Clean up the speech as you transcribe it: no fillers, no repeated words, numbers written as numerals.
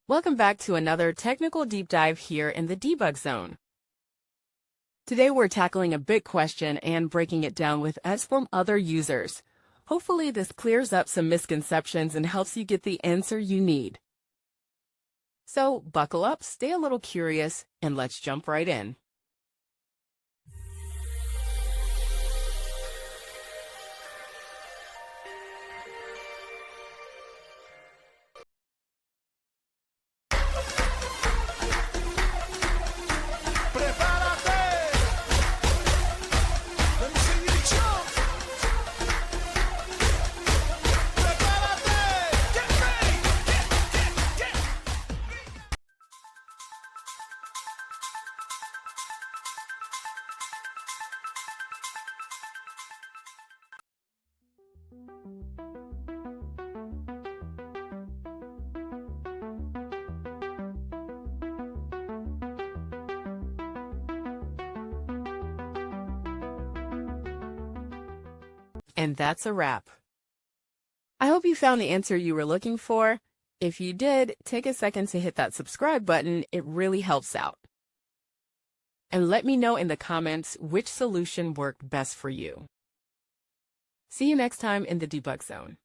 Welcome back to another technical deep dive here in the debug zone. Today we're tackling a big question and breaking it down with us from other users. Hopefully this clears up some misconceptions and helps you get the answer you need. So buckle up, stay a little curious, and let's jump right in. And that's a wrap. I hope you found the answer you were looking for. If you did, take a second to hit that subscribe button. It really helps out. And let me know in the comments which solution worked best for you. See you next time in the debug zone.